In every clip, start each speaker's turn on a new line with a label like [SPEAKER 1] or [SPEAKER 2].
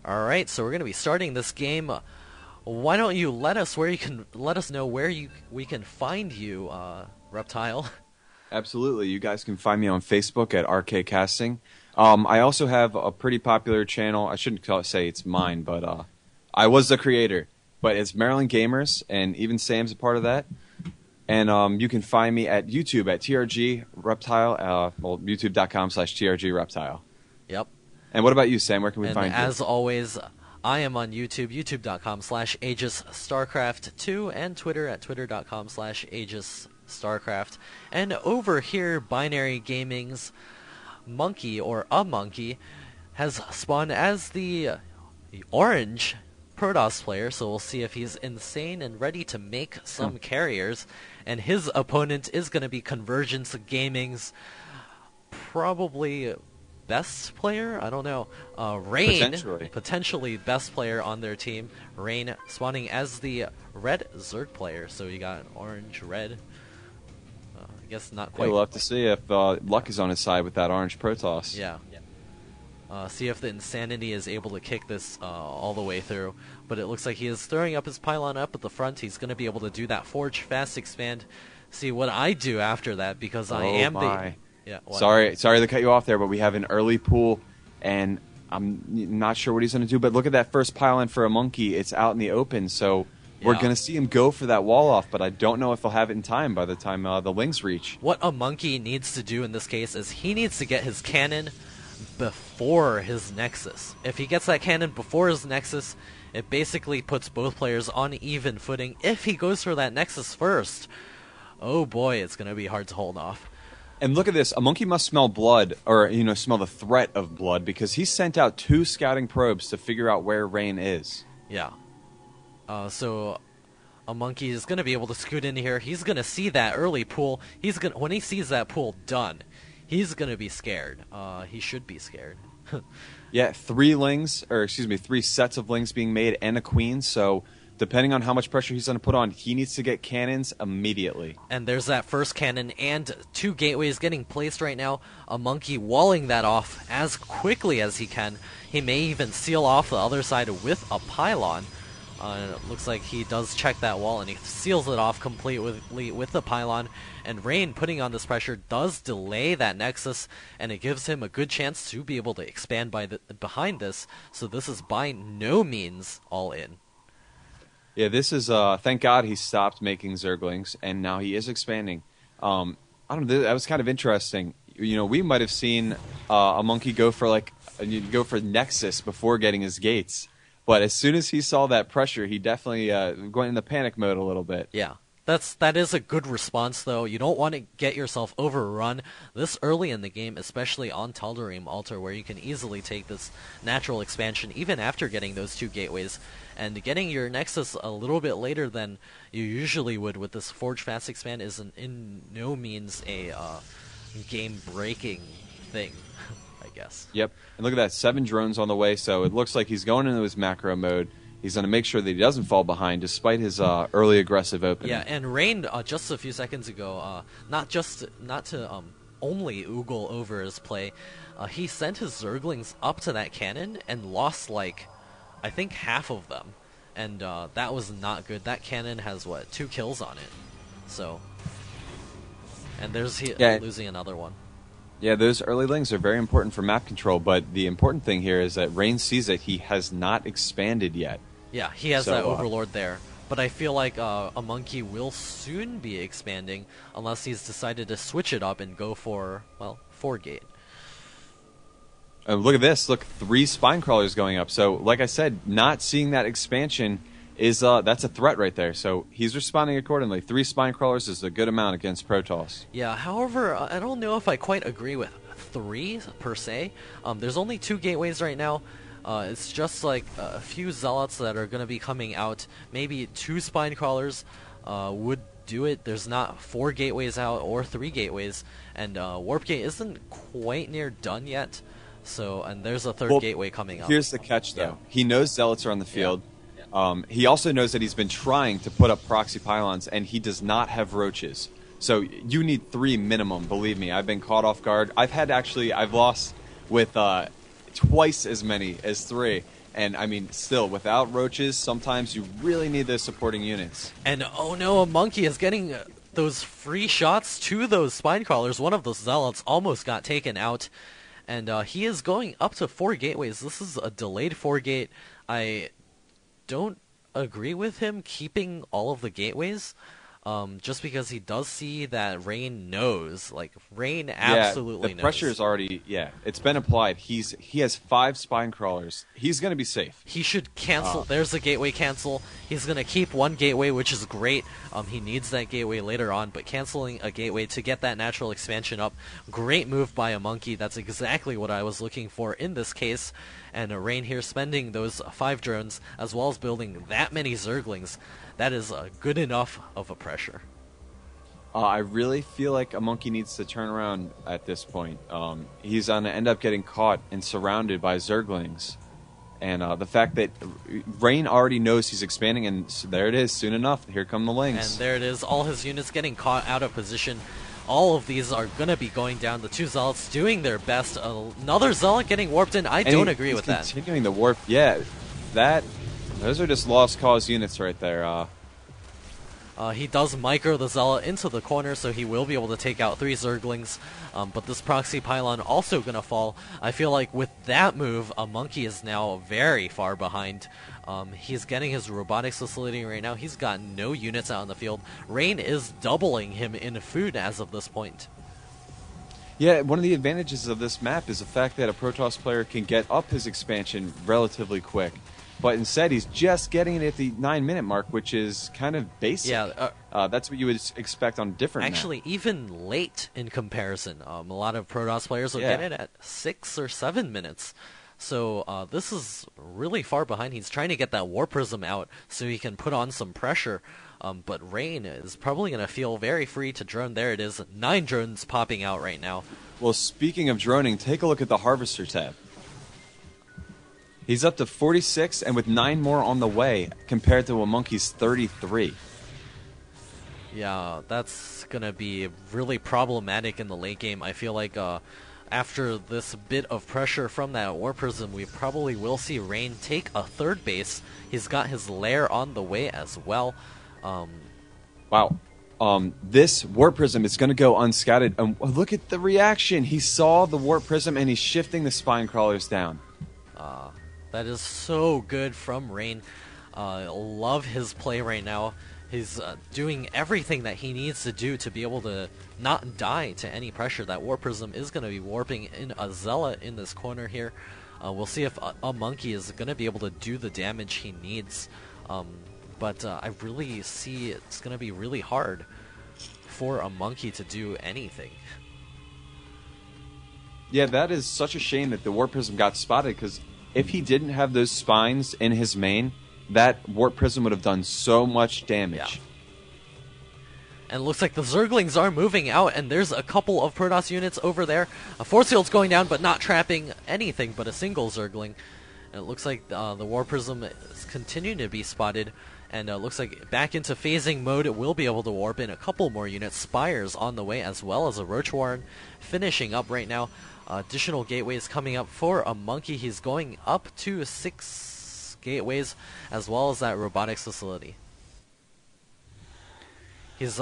[SPEAKER 1] All right, so we're going to be starting this game. Why don't you let us know where we can find you, Reptile?
[SPEAKER 2] Absolutely. You guys can find me on Facebook at RK Casting. I also have a pretty popular channel. I shouldn't say it's mine, but I was the creator. But it's Maryland Gamers, and even Sam's a part of that. And you can find me at YouTube at TRG Reptile, youtube.com/TRG Reptile.
[SPEAKER 1] Yep.
[SPEAKER 2] And what about you, Sam? Where can we
[SPEAKER 1] and
[SPEAKER 2] find you?
[SPEAKER 1] as always, I am on YouTube, youtube.com/Aegis Starcraft 2, and Twitter at twitter.com/Aegis Starcraft. And over here, Binary Gaming's Monkey, or a Monkey, has spawned as the orange Protoss player, so we'll see if he's insane and ready to make some carriers. And his opponent is going to be Convergence Gaming's probably best player? I don't know. Rain, potentially best player on their team. Rain spawning as the red Zerg player, so you got an orange, red. I guess not quite.
[SPEAKER 2] Yeah, we'll have to see if luck is on his side with that orange Protoss.
[SPEAKER 1] Yeah. See if the Insanity is able to kick this all the way through. But it looks like he is throwing up his pylon up at the front. He's going to be able to do that Forge Fast Expand. See what I do after that, because I am the... Yeah,
[SPEAKER 2] sorry to cut you off there, but we have an early pool, and I'm not sure what he's going to do. But look at that first pylon for a Monkey. It's out in the open, so we're going to see him go for that wall off, but I don't know if he'll have it in time by the time the Lings reach.
[SPEAKER 1] What a Monkey needs to do in this case is he needs to get his cannon before his Nexus. If he gets that cannon before his Nexus, it basically puts both players on even footing. If he goes for that Nexus first, oh boy, it's going to be hard to hold off.
[SPEAKER 2] And look at this. A Monkey must smell blood, or, smell the threat of blood, because he sent out 2 scouting probes to figure out where Rain is.
[SPEAKER 1] Yeah. So a Monkey is going to be able to scoot in here. He's going to see that early pool. When he sees that pool done, he's going to be scared. He should be scared.
[SPEAKER 2] Yeah, 3 sets of Lings being made and a Queen, so depending on how much pressure he's going to put on, he needs to get cannons immediately.
[SPEAKER 1] And there's that first cannon and 2 gateways getting placed right now. A Monkey walling that off as quickly as he can. He may even seal off the other side with a pylon. It looks like he does check that wall, and he seals it off completely with the pylon. And Rain, putting on this pressure, does delay that Nexus, and it gives him a good chance to be able to expand behind this. So this is by no means all in.
[SPEAKER 2] Yeah, this is, thank God he stopped making Zerglings, and now he is expanding. I don't know, that was kind of interesting. We might have seen a Monkey go for Nexus before getting his gates. But as soon as he saw that pressure, he definitely went into panic mode a little bit.
[SPEAKER 1] Yeah, that is a good response, though. You don't want to get yourself overrun this early in the game, especially on Tal'Darim Altar, where you can easily take this natural expansion, even after getting those 2 gateways. And getting your Nexus a little bit later than you usually would with this Forge Fast Expand is in no means a game-breaking thing. Yes.
[SPEAKER 2] Yep. And look at that, 7 drones on the way, so it looks like he's going into his macro mode. He's going to make sure that he doesn't fall behind despite his early aggressive opening.
[SPEAKER 1] Yeah, and Rain, just a few seconds ago, not to only oogle over his play, he sent his Zerglings up to that cannon and lost, I think half of them. And that was not good. That cannon has, 2 kills on it. So, and there's losing another one.
[SPEAKER 2] Yeah, those early Lings are very important for map control, but the important thing here is that Rain sees that he has not expanded yet.
[SPEAKER 1] Yeah, he has that Overlord there. But I feel like a Monkey will soon be expanding, unless he's decided to switch it up and go for, 4-gate.
[SPEAKER 2] Look at this. Look, 3 spine crawlers going up. So, like I said, not seeing that expansion is that's a threat right there. So he's responding accordingly. 3 spine crawlers is a good amount against Protoss.
[SPEAKER 1] Yeah, however, I don't know if I quite agree with 3 per se. There's only 2 gateways right now. It's just like a few zealots that are going to be coming out. Maybe 2 spine crawlers would do it. There's not 4 gateways out or 3 gateways, and Warp Gate isn't quite near done yet. So, and there's a 3rd gateway coming up.
[SPEAKER 2] Here's the catch, though. Yeah. He knows zealots are on the field. Yeah. He also knows that he's been trying to put up proxy pylons, and he does not have roaches. So you need 3 minimum, believe me. I've been caught off guard. I've lost with twice as many as 3. And, I mean, still, without roaches, sometimes you really need those supporting units.
[SPEAKER 1] And, oh no, a monkey is getting those free shots to those spine crawlers. One of those zealots almost got taken out. And he is going up to 4 gateways. This is a delayed 4-gate. I don't agree with him keeping all of the gateways. Just because he does see that Rain knows. Like, Rain absolutely knows.
[SPEAKER 2] The pressure is already, it's been applied. He has 5 spine crawlers. He's going to be safe.
[SPEAKER 1] He should cancel. There's a gateway cancel. He's going to keep 1 gateway, which is great. He needs that gateway later on, but canceling a gateway to get that natural expansion up. Great move by a monkey. That's exactly what I was looking for in this case. And Rain here spending those 5 drones, as well as building that many Zerglings. That is good enough of a pressure.
[SPEAKER 2] I really feel like a monkey needs to turn around at this point. He's going to end up getting caught and surrounded by Zerglings. And the fact that Rain already knows he's expanding, and there it is, soon enough, here come the Lings.
[SPEAKER 1] And there it is, all his units getting caught out of position. All of these are going to be going down. The 2 Zealots doing their best. Another Zealot getting warped in. I don't agree with that.
[SPEAKER 2] Continuing the warp, those are just lost cause units right there.
[SPEAKER 1] He does micro the Zealot into the corner, so he will be able to take out 3 Zerglings. But this proxy pylon also going to fall. I feel like with that move, a monkey is now very far behind. He's getting his robotics facility right now. He's got no units out in the field. Rain is doubling him in food as of this point.
[SPEAKER 2] Yeah, one of the advantages of this map is the fact that a Protoss player can get up his expansion relatively quick. But instead, he's just getting it at the 9-minute mark, which is kind of basic. Yeah, that's what you would expect on different
[SPEAKER 1] Actually, even late in comparison. A lot of Protoss players will get it at 6 or 7 minutes. So this is really far behind. He's trying to get that War Prism out so he can put on some pressure. But Rain is probably going to feel very free to drone. There it is. 9 drones popping out right now.
[SPEAKER 2] Well, speaking of droning, take a look at the Harvester tab. He's up to 46, and with 9 more on the way, compared to a monkey's 33.
[SPEAKER 1] Yeah, that's going to be really problematic in the late game. I feel like after this bit of pressure from that War Prism, we probably will see Rain take a 3rd base. He's got his lair on the way as well.
[SPEAKER 2] Wow. This War Prism is going to go unscattered. Look at the reaction. He saw the War Prism, and he's shifting the spine crawlers down.
[SPEAKER 1] That is so good from Rain. Love his play right now. He's doing everything that he needs to do to be able to not die to any pressure. That War Prism is going to be warping in a Zealot in this corner here. We'll see if a monkey is going to be able to do the damage he needs. But I really see it's going to be really hard for a monkey to do anything.
[SPEAKER 2] Yeah, that is such a shame that the War Prism got spotted, because if he didn't have those spines in his main, that Warp Prism would have done so much damage.
[SPEAKER 1] Yeah. And it looks like the Zerglings are moving out, and there's a couple of Protoss units over there. A Force Field's going down, but not trapping anything but a single Zergling. And it looks like the War Prism is continuing to be spotted, and it looks like back into phasing mode, it will be able to warp in a couple more units. Spires on the way, as well as a Roach Warren finishing up right now. Additional gateways coming up for a monkey. He's going up to 6 gateways, as well as that robotics facility. He's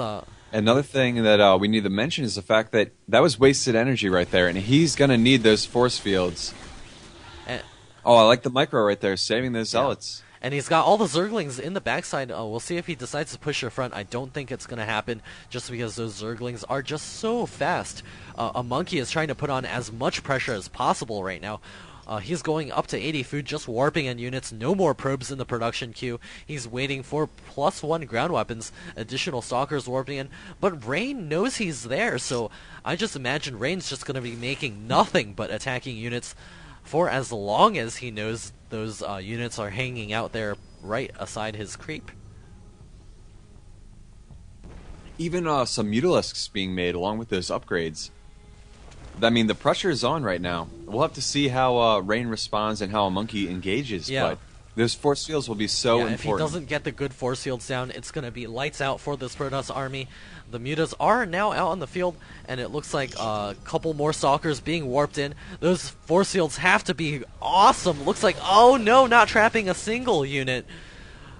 [SPEAKER 2] another thing that we need to mention is the fact that that was wasted energy right there, and he's going to need those force fields. I like the micro right there, saving those Zealots.
[SPEAKER 1] And he's got all the Zerglings in the backside. We'll see if he decides to push the front. I don't think it's going to happen, just because those Zerglings are just so fast. A monkey is trying to put on as much pressure as possible right now. He's going up to 80 food, just warping in units. No more probes in the production queue. He's waiting for +1 ground weapons, additional stalkers warping in. But Rain knows he's there, so I just imagine Rain's just going to be making nothing but attacking units for as long as he knows those units are hanging out there right aside his creep.
[SPEAKER 2] Even some Mutalisks being made along with those upgrades. I mean, the pressure is on right now. We'll have to see how Rain responds and how a monkey engages.
[SPEAKER 1] Yeah.
[SPEAKER 2] But Those force fields will be so
[SPEAKER 1] If he
[SPEAKER 2] important.
[SPEAKER 1] doesn't get the good force fields down, it's going to be lights out for this Protoss army. The mutas are now out on the field, and it looks like a couple more stalkers being warped in. Those force fields have to be awesome. Looks like, oh no, not trapping a single unit.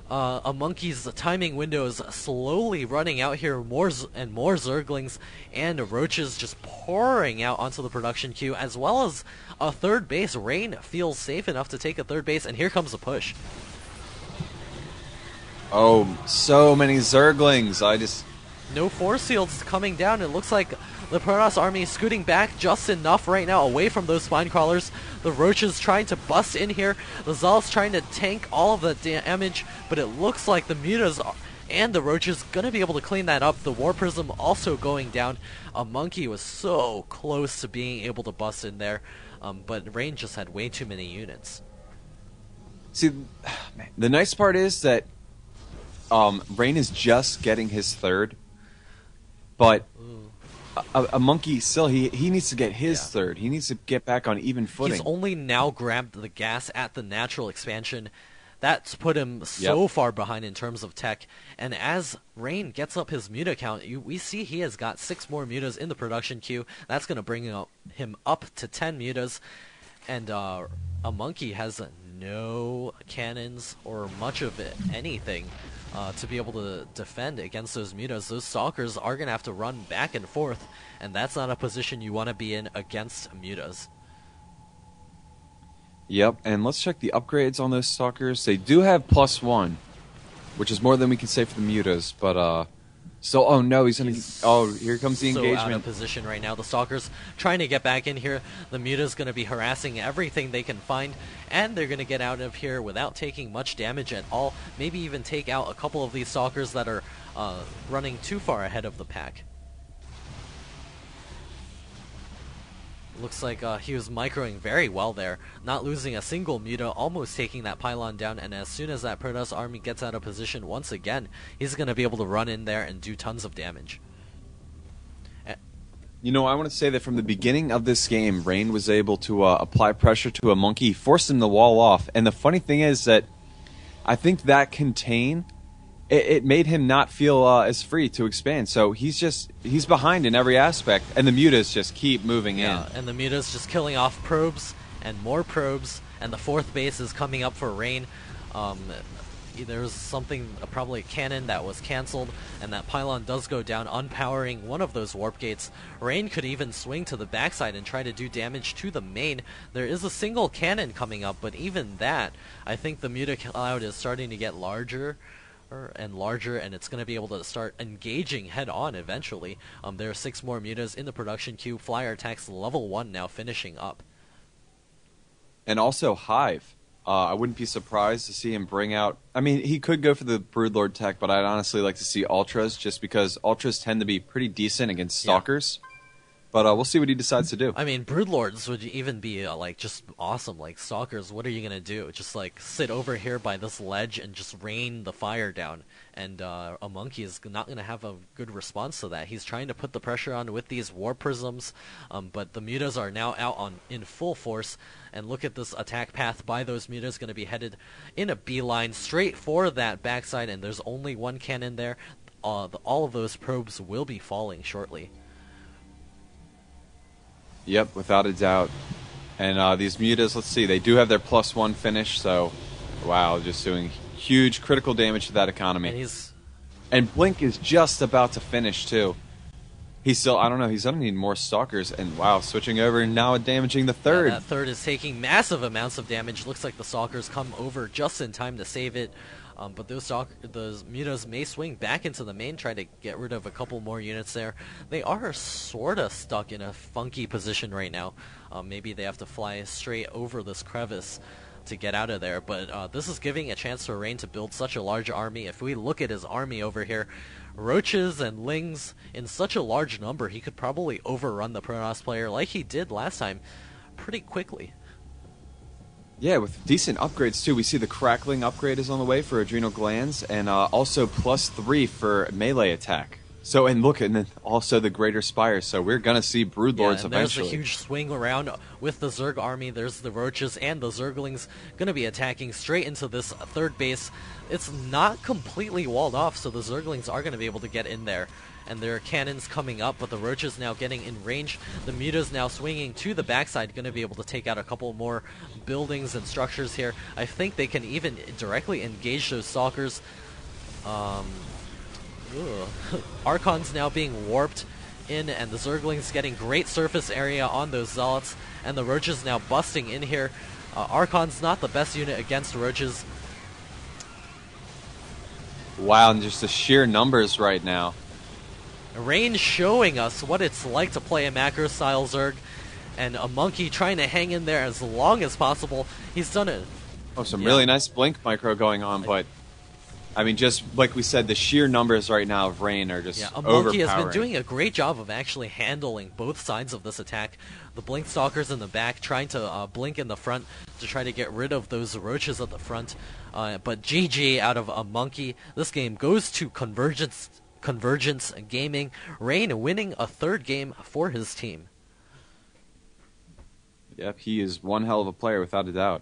[SPEAKER 1] A monkey's timing window is slowly running out here. More and more Zerglings and Roaches just pouring out onto the production queue, as well as a third base. Rain feels safe enough to take a third base, and here comes the push.
[SPEAKER 2] Oh, so many Zerglings.
[SPEAKER 1] No force fields coming down. It looks like the Protoss army is scooting back just enough right now away from those spine crawlers. The Roaches trying to bust in here. The Zealots trying to tank all of the damage, but it looks like the Mutas and the Roaches going to be able to clean that up. The War Prism also going down. A Monkey was so close to being able to bust in there, but Rain just had way too many units.
[SPEAKER 2] See, man, the nice part is that Rain is just getting his third, but a Monkey still, he needs to get his third. He needs to get back on even footing.
[SPEAKER 1] He's only now grabbed the gas at the natural expansion. That's put him so far behind in terms of tech. And as Rain gets up his muta count, we see he has got 6 more mutas in the production queue. That's going to bring him up to 10 mutas. And a Monkey has no cannons or much of anything to be able to defend against those mutas. Those stalkers are going to have to run back and forth, and that's not a position you want to be in against mutas.
[SPEAKER 2] Yep, and let's check the upgrades on those stalkers. They do have +1, which is more than we can say for the mutas, but so, oh no, here comes the engagement.
[SPEAKER 1] So out of position right now. The Stalkers trying to get back in here. The Muta's going to be harassing everything they can find, and they're going to get out of here without taking much damage at all. Maybe even take out a couple of these Stalkers that are running too far ahead of the pack. Looks like he was microing very well there, not losing a single Muta, almost taking that pylon down, and as soon as that Protoss army gets out of position once again, he's going to be able to run in there and do tons of damage.
[SPEAKER 2] You know, I want to say that from the beginning of this game, Rain was able to apply pressure to a Monkey, forced him to wall off, and the funny thing is that I think that contain, it made him not feel as free to expand. So he's behind in every aspect, and the mutas just keep moving in.
[SPEAKER 1] And the mutas just killing off probes and more probes, and the 4th base is coming up for Rain. There's something, probably a cannon that was cancelled, and that pylon does go down, unpowering one of those warp gates. Rain could even swing to the backside and try to do damage to the main. There is a single cannon coming up, but even that, I think the Muta cloud is starting to get larger and larger, and it's going to be able to start engaging head-on eventually. There are 6 more mutas in the production queue. Flyer attacks level 1 now finishing up.
[SPEAKER 2] And also Hive. I wouldn't be surprised to see him bring out... I mean, he could go for the Broodlord tech, but I'd honestly like to see Ultras, just because Ultras tend to be pretty decent against Stalkers. But we'll see what he decides to do.
[SPEAKER 1] I mean, Broodlords would even be, just awesome. Like, Stalkers, what are you going to do? Just, sit over here by this ledge and just rain the fire down. And a Monkey is not going to have a good response to that. He's trying to put the pressure on with these War Prisms, but the Mutas are now out in full force. And look at this attack path by those Mutas, going to be headed in a beeline straight for that backside, and there's only 1 cannon there. All of those probes will be falling shortly.
[SPEAKER 2] Yep, without a doubt. And these mutas, let's see, they do have their +1 finish, so wow, just doing huge critical damage to that economy. And Blink is just about to finish too. He's still, I don't know, he's going to need more Stalkers, and wow, switching over and now damaging the 3rd.
[SPEAKER 1] Yeah, that 3rd is taking massive amounts of damage. Looks like the Stalkers come over just in time to save it. But those mutas may swing back into the main, try to get rid of a couple more units there. They are sort of stuck in a funky position right now. Maybe they have to fly straight over this crevice to get out of there. But this is giving a chance for Rain to build such a large army. If we look at his army over here, Roaches and Lings in such a large number, he could probably overrun the Protoss player like he did last time pretty quickly.
[SPEAKER 2] Yeah, with decent upgrades too. We see the Crackling upgrade is on the way for Adrenal Glands, and also +3 for melee attack. So, and look, and then also the Greater Spire. So we're going to see Broodlords
[SPEAKER 1] and
[SPEAKER 2] eventually.
[SPEAKER 1] there's a huge swing around with the Zerg army. There's the Roaches and the Zerglings going to be attacking straight into this third base. It's not completely walled off, so the Zerglings are going to be able to get in there. And there are cannons coming up, but the Roaches now getting in range. The Mutas now swinging to the backside, going to be able to take out a couple more buildings and structures here. I think they can even directly engage those Stalkers. Archon's now being warped in, and the Zerglings getting great surface area on those Zealots, and the Roaches now busting in here. Archon's not the best unit against Roaches.
[SPEAKER 2] Wow, and just the sheer numbers right now.
[SPEAKER 1] Rain showing us what it's like to play a macro-style Zerg, and a Monkey trying to hang in there as long as possible. He's done it.
[SPEAKER 2] Oh, some really nice blink micro going on, but I mean, just like we said, the sheer numbers right now of Rain are just
[SPEAKER 1] a Monkey has been
[SPEAKER 2] overpowering.
[SPEAKER 1] doing a great job of actually handling both sides of this attack. The Blink Stalkers in the back, trying to blink in the front to try to get rid of those Roaches at the front. But GG out of a Monkey. This game goes to Convergence Gaming. Rain winning a third game for his team.
[SPEAKER 2] Yep, he is one hell of a player without a doubt.